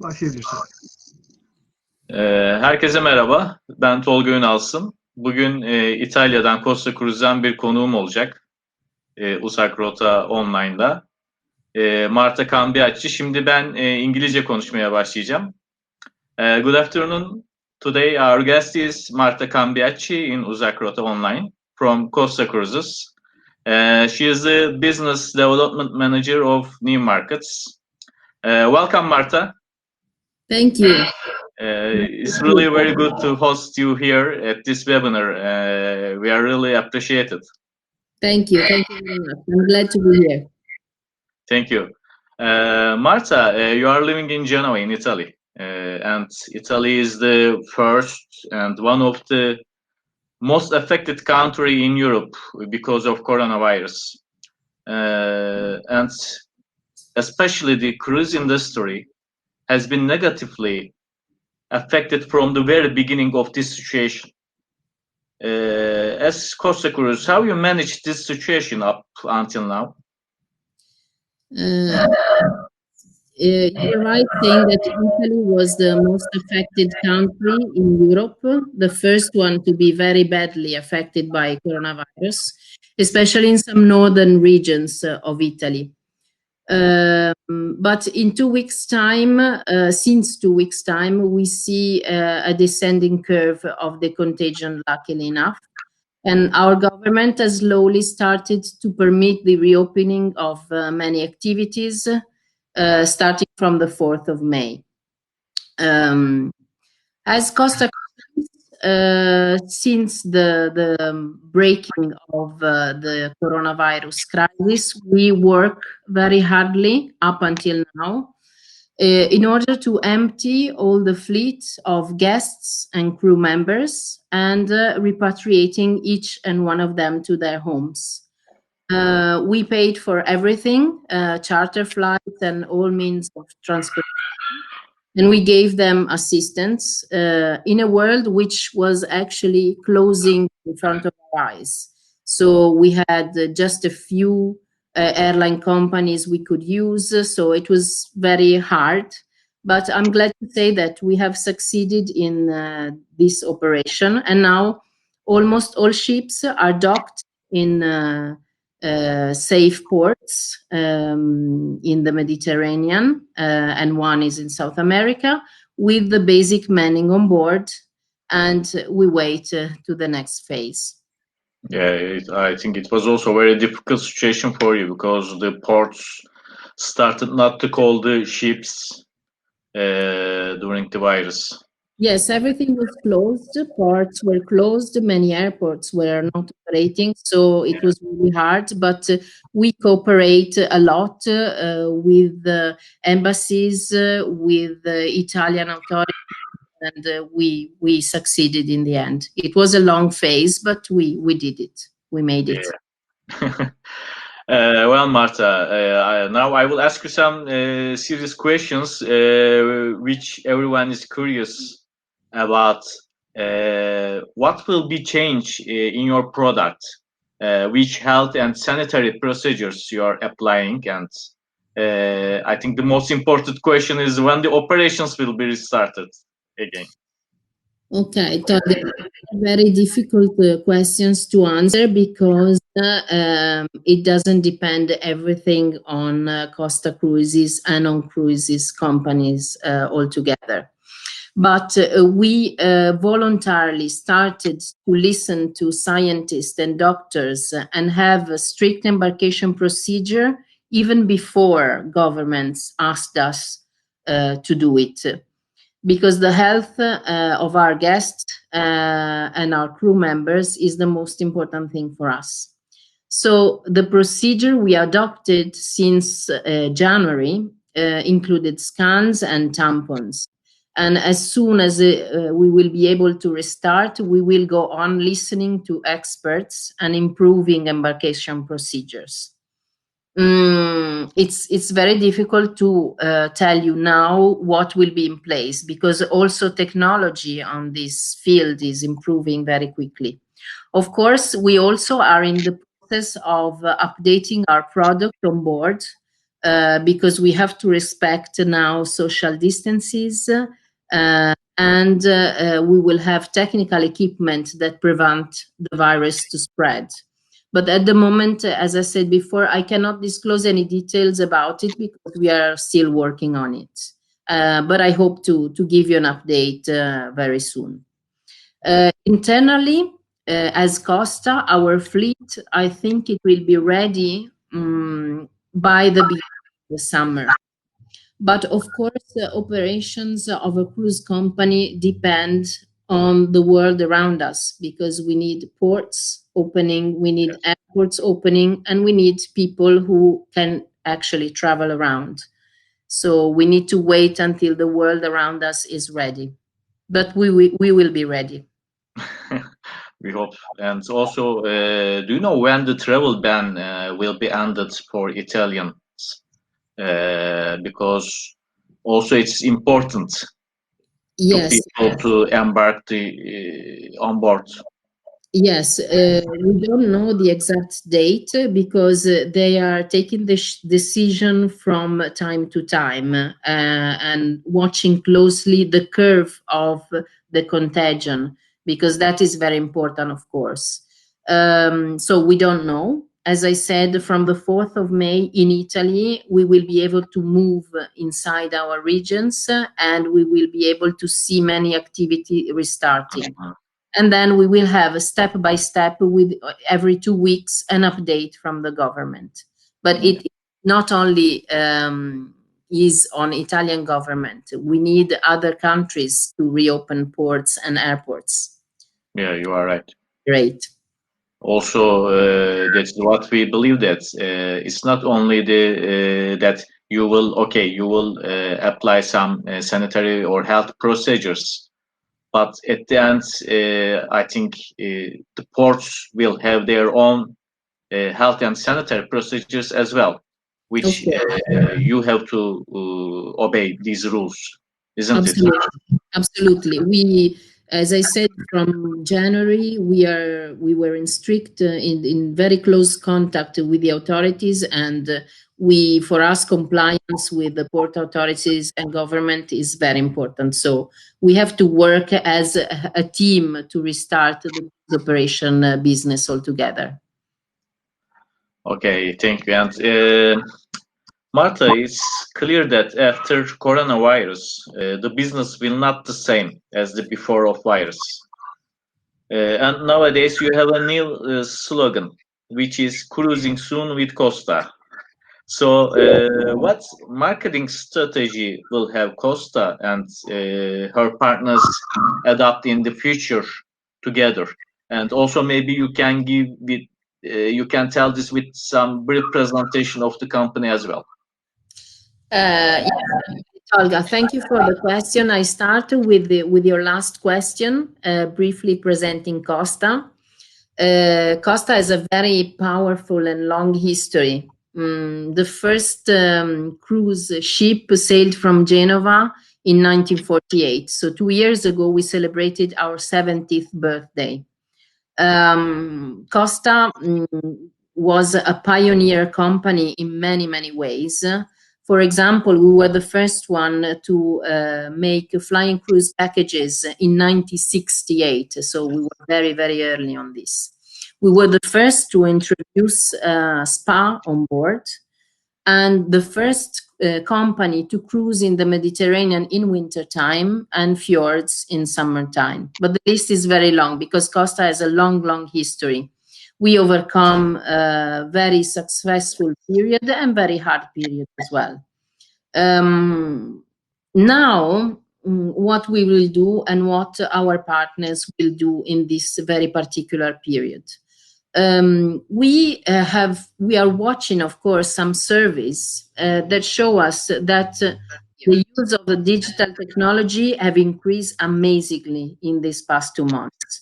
Başlayabilirsin. Herkese merhaba. Ben Tolga Ünalsın. Bugün İtalya'dan, Costa Cruz'dan bir konuğum olacak. Uzak Rota Online'da. Marta Cambiacci. Şimdi ben İngilizce konuşmaya başlayacağım. Good afternoon. Today our guest is Marta Cambiacci in Uzak Rota Online from Costa Cruises. She is the Business Development Manager of New Markets. Welcome, Marta. Thank you. It's really very good to host you here at this webinar. We are really appreciated. Thank you. Thank you very much. I'm glad to be here. Thank you. Marta, you are living in Genoa in Italy. And Italy is the first and one of the most affected country in Europe because of coronavirus. And especially the cruise industry has been negatively affected from the very beginning of this situation. As Costa Cruz, how you managed this situation up until now? You're right saying that Italy was the most affected country in Europe, the first one to be very badly affected by coronavirus, especially in some northern regions of Italy. But in 2 weeks' time, since 2 weeks' time, we see a descending curve of the contagion, luckily enough. And our government has slowly started to permit the reopening of many activities, starting from the 4th of May. As Costa, since the breaking of the coronavirus crisis, we work very hardly up until now in order to empty all the fleet of guests and crew members and repatriating each and one of them to their homes. We paid for everything, charter flights and all means of transport. And we gave them assistance in a world which was actually closing in front of our eyes. So we had just a few airline companies we could use, so it was very hard. But I'm glad to say that we have succeeded in this operation, and now almost all ships are docked in safe ports in the Mediterranean, and one is in South America, with the basic manning on board, and we wait to the next phase. Yeah, I think it was also a very difficult situation for you because the ports started not to call the ships during the virus. Yes, everything was closed. Ports were closed. Many airports were not operating, so it was really hard. But we cooperate a lot with the embassies, with the Italian authorities, and we succeeded in the end. It was a long phase, but we did it. We made it. Yeah. Well, Marta, now I will ask you some serious questions which everyone is curious about. What will be changed in your product? Which health and sanitary procedures you are applying? And I think the most important question is when the operations will be restarted again. Okay, very difficult questions to answer because it doesn't depend everything on Costa Cruises and on cruises companies altogether. But we voluntarily started to listen to scientists and doctors and have a strict embarkation procedure even before governments asked us to do it. Because the health of our guests and our crew members is the most important thing for us. So the procedure we adopted since January included scans and tampons. And as soon as we will be able to restart, we will go on listening to experts and improving embarkation procedures. It's very difficult to tell you now what will be in place because also technology on this field is improving very quickly. Of course, we also are in the process of updating our product on board because we have to respect now social distances, and we will have technical equipment that prevent the virus to spread. But at the moment, as I said before, I cannot disclose any details about it because we are still working on it. But I hope to give you an update very soon. Internally, as Costa, our fleet, I think it will be ready by the beginning of the summer. But of course, the operations of a cruise company depend on the world around us because we need ports opening, we need airports opening, and we need people who can actually travel around. So we need to wait until the world around us is ready. But we will be ready. We hope. And also, do you know when the travel ban will be ended for Italians? Because also it's important to Yes, people to embark on board. yes, we don't know the exact date because they are taking the decision from time to time and watching closely the curve of the contagion because that is very important, of course. So we don't know. As I said, from the 4th of May in Italy, we will be able to move inside our regions and we will be able to see many activity restarting, and then we will have a step by step with every 2 weeks an update from the government. But it not only is on Italian government. We need other countries to reopen ports and airports. Yeah, you are right. Great. Also, that's what we believe that it's not only the that you will apply some sanitary or health procedures, but at the end, I think the ports will have their own health and sanitary procedures as well, which Okay. you have to obey these rules, isn't it? Absolutely. Absolutely. We, as I said, from January, we were in strict, in very close contact with the authorities, and we, for us, compliance with the port authorities and government is very important. So we have to work as a team to restart the operation business altogether. Okay, thank you. And Martha, it's clear that after coronavirus, the business will not the same as the before of virus. And nowadays you have a new slogan, which is cruising soon with Costa. So, what marketing strategy will have Costa and her partners adopt in the future together? And also, maybe you can tell this with some brief presentation of the company as well. Yes, Olga, thank you for the question. I start with your last question, briefly presenting Costa. Costa has a very powerful and long history. The first cruise ship sailed from Genova in 1948. So 2 years ago, we celebrated our 70th birthday. Costa was a pioneer company in many, many ways. For example, we were the first one to make flying cruise packages in 1968. So we were very, very early on this. We were the first to introduce spa on board and the first company to cruise in the Mediterranean in wintertime and fjords in summertime. But the list is very long because Costa has a long, long history. We overcome a very successful period and very hard period as well. Now, what we will do and what our partners will do in this very particular period. We are watching, of course, some surveys that show us that the use of the digital technology have increased amazingly in these past 2 months.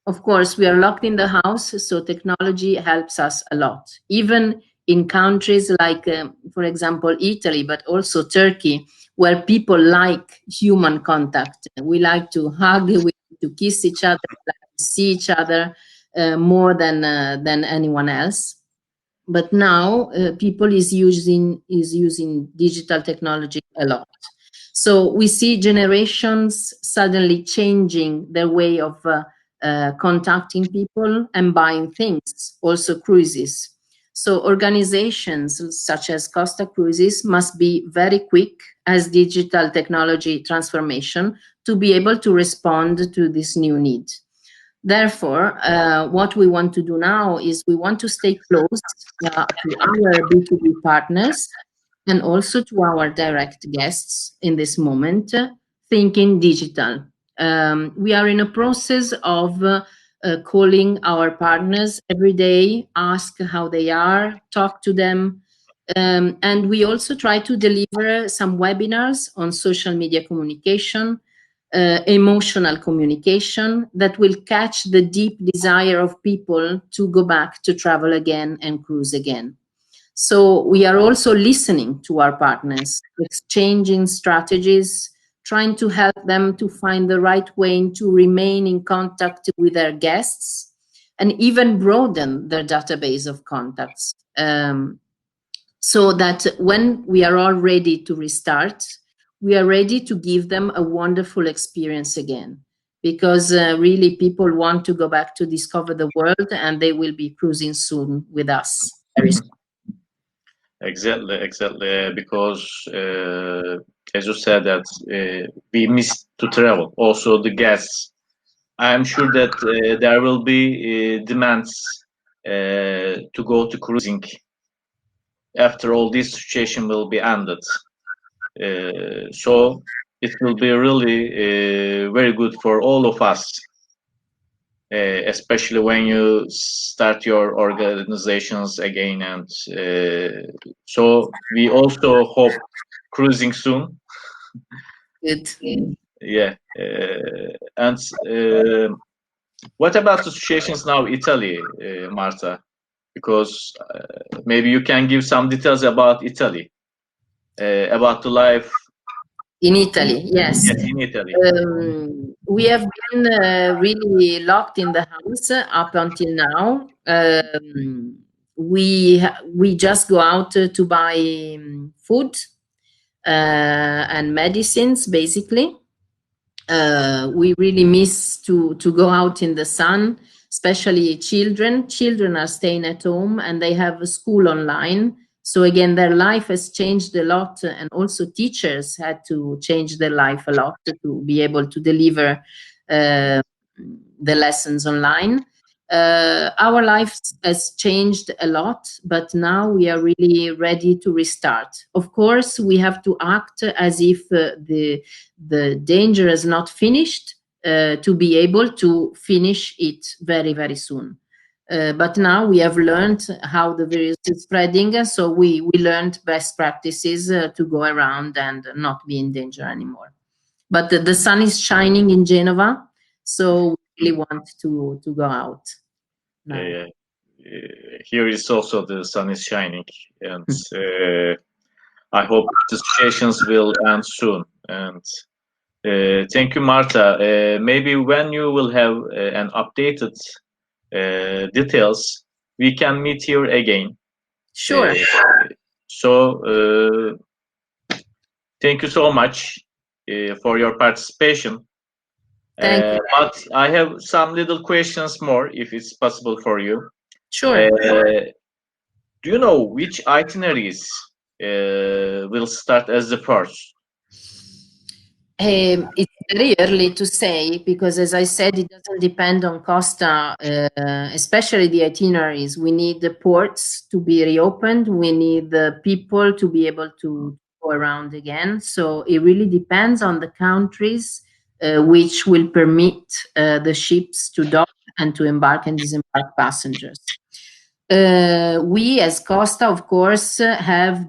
Of course, we are locked in the house, so technology helps us a lot. Even in countries like, for example, Italy, but also Turkey, where people like human contact. We like to hug, we like to kiss each other, we like to see each other more than anyone else. but now people is using digital technology a lot. So we see generations suddenly changing their way of contacting people and buying things, also cruises. So organizations such as Costa Cruises must be very quick as digital technology transformation to be able to respond to this new need. Therefore, what we want to do now is we want to stay close to our B2B partners and also to our direct guests in this moment, thinking digital. We are in a process of calling our partners every day, ask how they are, talk to them. And we also try to deliver some webinars on social media communication, emotional communication that will catch the deep desire of people to go back to travel again and cruise again. So we are also listening to our partners, exchanging strategies, trying to help them to find the right way to remain in contact with their guests and even broaden their database of contacts. So that when we are all ready to restart, we are ready to give them a wonderful experience again. Because really, people want to go back to discover the world, and they will be cruising soon with us. Very soon. Exactly, exactly. Because as you said that we miss to travel. Also, the guests. I am sure that there will be demands to go to cruising after all this situation will be ended. So it will be really very good for all of us, especially when you start your organizations again. And so we also hope cruising soon. Good. Yeah. And what about the situations now, Italy, Marta? Because maybe you can give some details about Italy, about the life. In Italy, yes. Yes, in Italy. We have been really locked in the house up until now. We just go out to buy food and medicines, basically. We really miss to go out in the sun, especially children. Children are staying at home and they have a school online. So again, their life has changed a lot, and also teachers had to change their life a lot to be able to deliver uh, the lessons online. Our life has changed a lot, but now we are really ready to restart. Of course, we have to act as if the danger is not finished, to be able to finish it very, very soon. But now we have learned how the virus is spreading, so we learned best practices to go around and not be in danger anymore. But the sun is shining in Genova, so we really want to go out now. Here is also the sun is shining, and I hope the situations will end soon. And thank you, Marta. Maybe when you will have an updated details, we can meet here again. Sure. So thank you so much for your participation. Thank you. But I have some little questions more, if it's possible for you. Sure. Do you know which itineraries will start as the first? It's very early to say because, as I said, it doesn't depend on Costa, especially the itineraries. We need the ports to be reopened. We need the people to be able to go around again. So it really depends on the countries which will permit the ships to dock and to embark and disembark passengers. We, as Costa, of course, have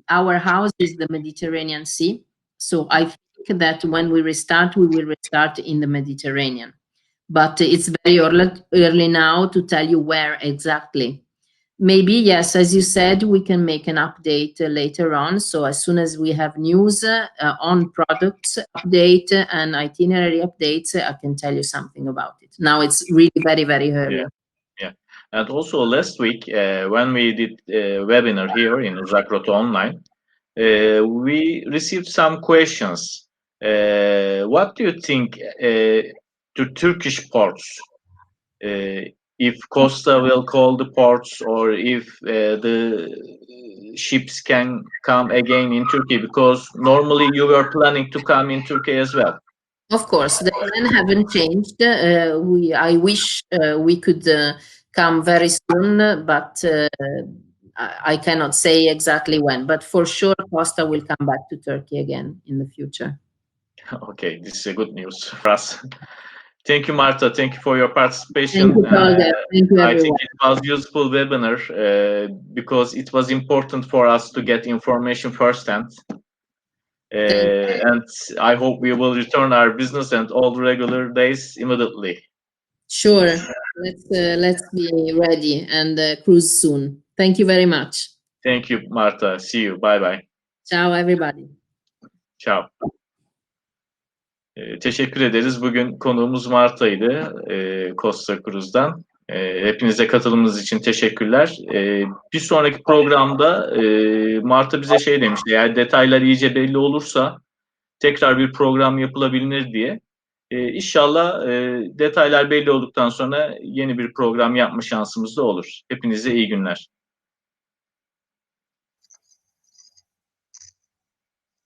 our house is the Mediterranean Sea. So I think that when we restart, we will restart in the Mediterranean. But it's very early now to tell you where exactly. Maybe, yes, as you said, we can make an update later on. So as soon as we have news on products update and itinerary updates, I can tell you something about it. Now it's really very, very early. Yeah. And also last week, when we did a webinar here in Uzak Rota Online, we received some questions. What do you think to Turkish ports? If Costa will call the ports, or if the ships can come again in Turkey, because normally you were planning to come in Turkey as well. Of course, the plan haven't changed. I wish we could come very soon, but I cannot say exactly when. But for sure, Costa will come back to Turkey again in the future. Okay, this is a good news for us. Thank you, Marta. Thank you for your Thank participation. you, Tolga. Thank you, I think everyone. it was useful webinar because it was important for us to get information firsthand. Thank And I hope we will return our business and all regular days immediately. Sure. Let's be ready and cruise soon. Thank you very much. Thank you, Marta. See you. Bye bye. Ciao, everybody. Ciao. Teşekkür ederiz. Bugün konuğumuz Marta'ydı. Costa Cruise'dan. Hepinize katılımınız için teşekkürler. Bir sonraki programda Marta bize şey demişti. Eğer detaylar iyice belli olursa tekrar bir program yapılabilir diye. İnşallah detaylar belli olduktan sonra yeni bir program yapma şansımız da olur. Hepinize iyi günler.